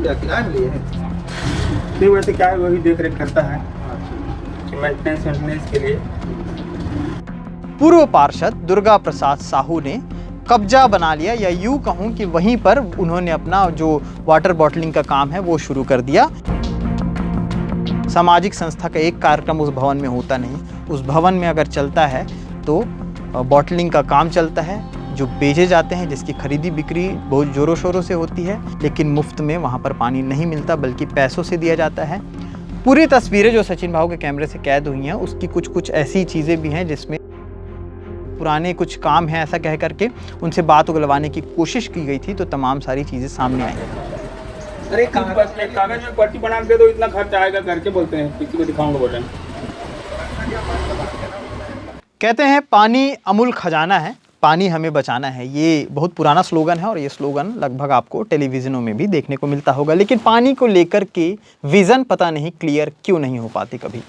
क्या किराए में लिए हैं? नहीं, वैसे क्या है, वही देख रेख करता है मेंटेनेंस के लिए। पूर्व पार्षद दुर्गा प्रसाद साहू ने कब्जा बना लिया, या यूं कहूं कि वहीं पर उन्होंने अपना जो वाटर बॉटलिंग का काम है वो शुरू कर दिया। सामाजिक संस्था का एक कार्यक्रम उस भवन में होता नहीं, उस भवन में अगर चलता है तो बॉटलिंग का काम चलता है, जो बेचे जाते हैं, जिसकी खरीदी बिक्री बहुत ज़ोरों शोरों से होती है, लेकिन मुफ्त में वहाँ पर पानी नहीं मिलता बल्कि पैसों से दिया जाता है। पूरी तस्वीरें जो सचिन भाऊ के कैमरे से कैद हुई हैं उसकी कुछ ऐसी चीज़ें भी हैं जिसमें पुराने कुछ काम हैं ऐसा कह करके उनसे बात उगलवाने की कोशिश की गई थी, तो तमाम सारी चीज़ें सामने आई। अरे कागज में पर्ची बना के दे दो, इतना खर्च आएगा करके बोलते हैं, किसी को दिखाऊंगा बोले। कहते हैं पानी अमूल खजाना है, पानी हमें बचाना है। ये बहुत पुराना स्लोगन है और ये स्लोगन लगभग आपको टेलीविज़नों में भी देखने को मिलता होगा, लेकिन पानी को लेकर के विज़न पता नहीं क्लियर क्यों नहीं हो पाती कभी।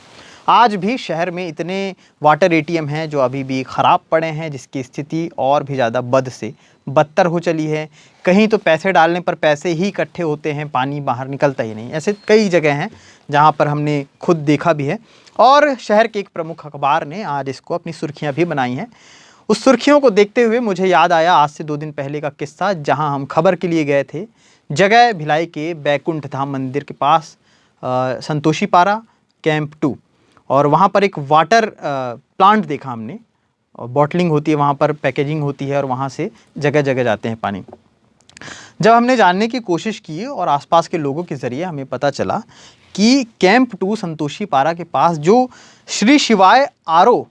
आज भी शहर में इतने वाटर एटीएम हैं जो अभी भी ख़राब पड़े हैं, जिसकी स्थिति और भी ज़्यादा बद से बदतर हो चली है। कहीं तो पैसे डालने पर पैसे ही इकट्ठे होते हैं, पानी बाहर निकलता ही नहीं। ऐसे कई जगह हैं जहाँ पर हमने खुद देखा भी है, और शहर के एक प्रमुख अखबार ने आज इसको अपनी सुर्खियाँ भी बनाई हैं। उस सुर्खियों को देखते हुए मुझे याद आया आज से 2 दिन पहले का किस्सा, जहाँ हम खबर के लिए गए थे। जगह भिलाई के बैकुंठ धाम मंदिर के पास संतोषी पारा कैंप 2, और वहाँ पर एक वाटर प्लांट देखा हमने। बॉटलिंग होती है वहाँ पर, पैकेजिंग होती है और वहाँ से जगह जगह जाते हैं पानी। जब हमने जानने की कोशिश की और आसपास के लोगों के ज़रिए हमें पता चला कि कैंप 2 संतोषी पारा के पास जो श्री शिवाय आरओ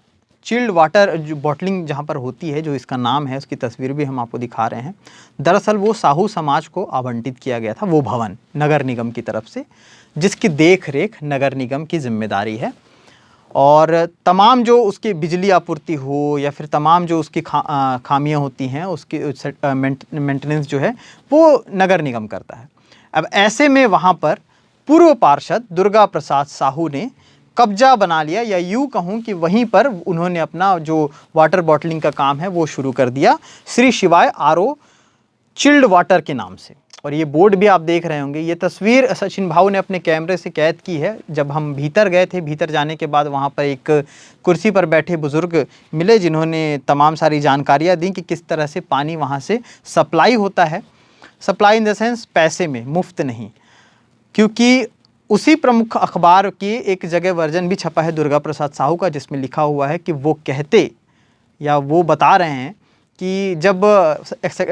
चिल्ड वाटर जो बॉटलिंग जहाँ पर होती है, जो इसका नाम है, उसकी तस्वीर भी हम आपको दिखा रहे हैं। दरअसल वो साहू समाज को आवंटित किया गया था वो भवन नगर निगम की तरफ से, जिसकी देख रेख नगर निगम की जिम्मेदारी है। और तमाम जो उसकी बिजली आपूर्ति हो या फिर तमाम जो उसकी खामियां होती हैं, उसकी मेंटेनेंस जो है वो नगर निगम करता है। अब ऐसे में वहाँ पर पूर्व पार्षद दुर्गा प्रसाद साहू ने कब्जा बना लिया, या यूं कहूं कि वहीं पर उन्होंने अपना जो वाटर बॉटलिंग का काम है वो शुरू कर दिया, श्री शिवाय आरओ चिल्ड वाटर के नाम से। और ये बोर्ड भी आप देख रहे होंगे। ये तस्वीर सचिन भाऊ ने अपने कैमरे से कैद की है। जब हम भीतर गए थे, भीतर जाने के बाद वहाँ पर एक कुर्सी पर बैठे बुज़ुर्ग मिले, जिन्होंने तमाम सारी जानकारियाँ दी कि किस तरह से पानी वहाँ से सप्लाई होता है। सप्लाई इन द सेंस पैसे में, मुफ्त नहीं। क्योंकि उसी प्रमुख अखबार की एक जगह वर्जन भी छपा है दुर्गा प्रसाद साहू का, जिसमें लिखा हुआ है कि वो कहते या वो बता रहे हैं कि जब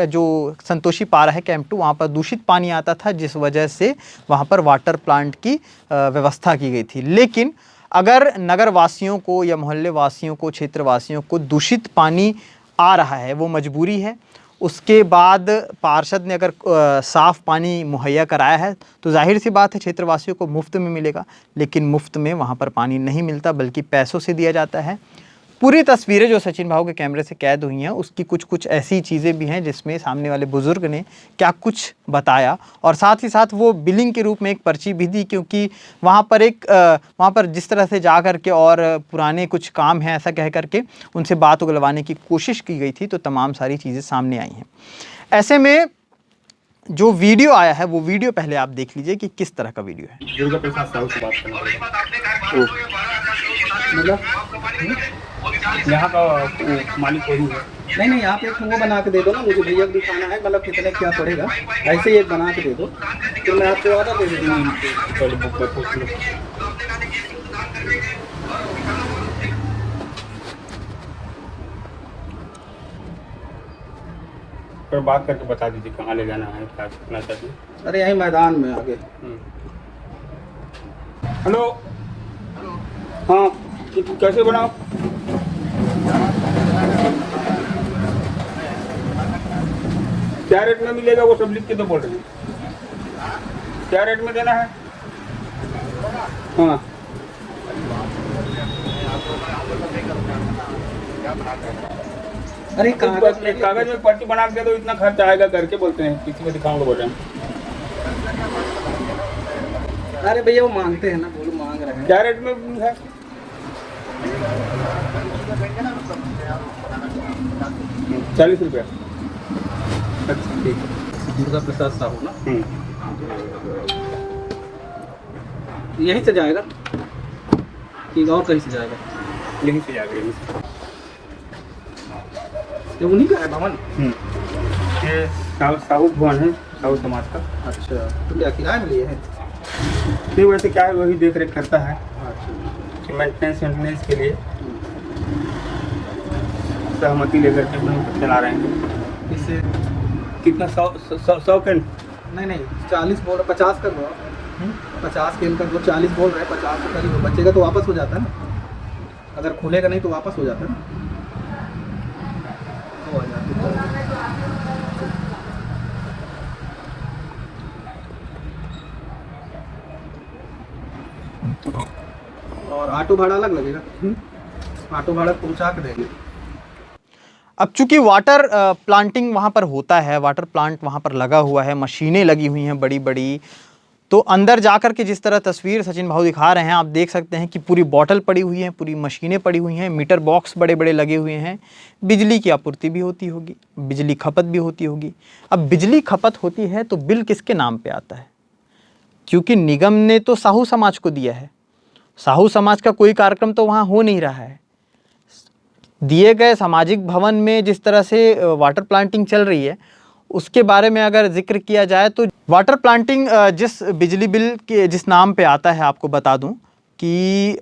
जो संतोषी पारा है कैंप 2, वहाँ पर दूषित पानी आता था, जिस वजह से वहाँ पर वाटर प्लांट की व्यवस्था की गई थी। लेकिन अगर नगर वासियों को या मोहल्ले वासियों को, क्षेत्र वासियों को दूषित पानी आ रहा है, वो मजबूरी है, उसके बाद पार्षद ने अगर साफ़ पानी मुहैया कराया है तो जाहिर सी बात है क्षेत्रवासियों को मुफ्त में मिलेगा। लेकिन मुफ्त में वहाँ पर पानी नहीं मिलता बल्कि पैसों से दिया जाता है। पूरी तस्वीरें जो सचिन भाऊ के कैमरे से कैद हुई हैं उसकी कुछ ऐसी चीज़ें भी हैं जिसमें सामने वाले बुज़ुर्ग ने क्या कुछ बताया, और साथ ही साथ वो बिलिंग के रूप में एक पर्ची भी दी। क्योंकि वहाँ पर जिस तरह से जा कर के और पुराने कुछ काम हैं ऐसा कह करके उनसे बात उगलवाने की कोशिश की गई थी, तो तमाम सारी चीज़ें सामने आई हैं। ऐसे में जो वीडियो आया है वो वीडियो पहले आप देख लीजिए कि किस तरह का वीडियो है। दुर्गा प्रसाद साहू से बात करना मतलब यहाँ का मालिक कोई है? नहीं, यहाँ पे एक वो बना के दे दो ना, मुझे भैया को दिखाना है, मतलब कितने क्या पड़ेगा, ऐसे ही एक बना के दे दो तो मैं आपको ऑर्डर दे दूँगा। चलो बुक में पूछ लो। पर बात करके बता दीजिए कहाँ ले जाना है, क्या करना चाहिए। अरे यही मैदान में आगे। हेलो, हाँ कैसे बनाओ? क्या रेट में मिलेगा वो सब लिख के तो बोल रहे हैं। क्या रेट में देना है? हाँ अरे कागज में पर्ची बना के दो, इतना खर्च आएगा करके बोलते हैं, किसी को दिखाऊंगा बोल रहे हैं। अरे भैया वो मांगते हैं ना, बोलो मांग रहे हैं। क्या रेट में है? 40 रुपया। अच्छा ठीक है। दुर्गा प्रसाद साहू ना। यहीं से जाएगा कि और कहीं से जाएगा? यहीं से जाएगा, यहीं से। ये उन्हीं का है भवन? ये साहू भवन है, साहू समाज का। अच्छा, तो क्या किराए में लिए है? नहीं, वैसे क्या है, वही देख रेख करता है अच्छा। मेंटेनेंस के लिए सहमति लेकर के हम लोग चला रहे हैं। इससे कितना 100 के नहीं 40 बोल 50 कर दो आप। 50 के इनका वो 40 बोल रहे हैं, 50 के करीब बचेगा तो वापस हो जाता है ना। अगर खुलेगा नहीं तो वापस हो जाता है ना। हो जाता है। और ऑटो भाड़ा अलग लगेगा। ऑटो भाड़ा पहुंचा के देंगे। अब चूंकि वाटर प्लांटिंग वहाँ पर होता है, वाटर प्लांट वहाँ पर लगा हुआ है, मशीनें लगी हुई हैं बड़ी बड़ी, तो अंदर जाकर के जिस तरह तस्वीर सचिन भाऊ दिखा रहे हैं, आप देख सकते हैं कि पूरी बॉटल पड़ी हुई है, पूरी मशीनें पड़ी हुई हैं, मीटर बॉक्स बड़े बड़े लगे हुए हैं, बिजली की आपूर्ति भी होती होगी, बिजली खपत भी होती होगी। अब बिजली खपत होती है तो बिल किसके नाम पे आता है? क्योंकि निगम ने तो साहू समाज को दिया है, साहू समाज का कोई कार्यक्रम तो वहाँ हो नहीं रहा है। दिए गए सामाजिक भवन में जिस तरह से वाटर प्लांटिंग चल रही है उसके बारे में अगर जिक्र किया जाए तो वाटर प्लांटिंग जिस बिजली बिल के जिस नाम पे आता है, आपको बता दूं कि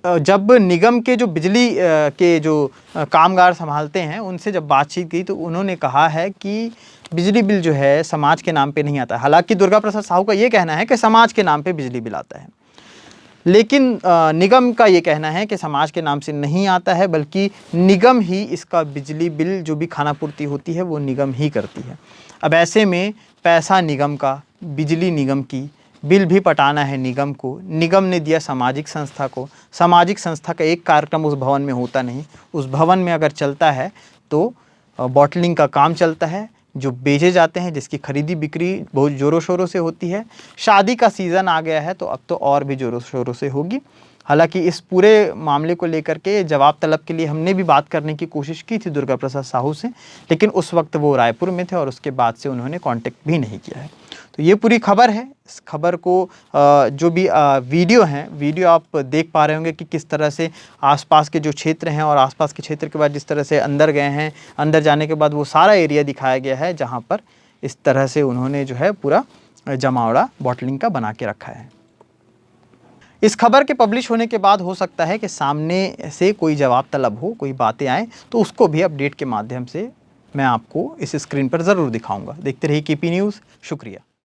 जब निगम के जो बिजली के जो कामगार संभालते हैं उनसे जब बातचीत की तो उन्होंने कहा है कि बिजली बिल जो है समाज के नाम पे नहीं आता। हालांकि दुर्गा प्रसाद साहू का ये कहना है कि समाज के नाम पे बिजली बिल आता है, लेकिन निगम का ये कहना है कि समाज के नाम से नहीं आता है, बल्कि निगम ही इसका बिजली बिल जो भी खानापूर्ति होती है वो निगम ही करती है। अब ऐसे में पैसा निगम का, बिजली निगम की, बिल भी पटाना है निगम को, निगम ने दिया सामाजिक संस्था को। सामाजिक संस्था का एक कार्यक्रम उस भवन में होता नहीं, उस भवन में अगर चलता है तो बॉटलिंग का काम चलता है, जो बेचे जाते हैं, जिसकी खरीदी बिक्री बहुत ज़ोरों शोरों से होती है। शादी का सीज़न आ गया है तो अब तो और भी ज़ोरों शोरों से होगी। हालांकि इस पूरे मामले को लेकर के जवाब तलब के लिए हमने भी बात करने की कोशिश की थी दुर्गा प्रसाद साहू से, लेकिन उस वक्त वो रायपुर में थे और उसके बाद से उन्होंने कांटेक्ट भी नहीं किया है। तो ये पूरी खबर है। इस खबर को जो भी वीडियो आप देख पा रहे होंगे कि किस तरह से आसपास के जो क्षेत्र हैं और आसपास के क्षेत्र के बाद जिस तरह से अंदर गए हैं, अंदर जाने के बाद वो सारा एरिया दिखाया गया है जहाँ पर इस तरह से उन्होंने जो है पूरा जमावड़ा बॉटलिंग का बना के रखा है। इस खबर के पब्लिश होने के बाद हो सकता है कि सामने से कोई जवाब तलब हो, कोई बातें आएँ, तो उसको भी अपडेट के माध्यम से मैं आपको इस स्क्रीन पर ज़रूर दिखाऊंगा। देखते रहिए केपी न्यूज़। शुक्रिया।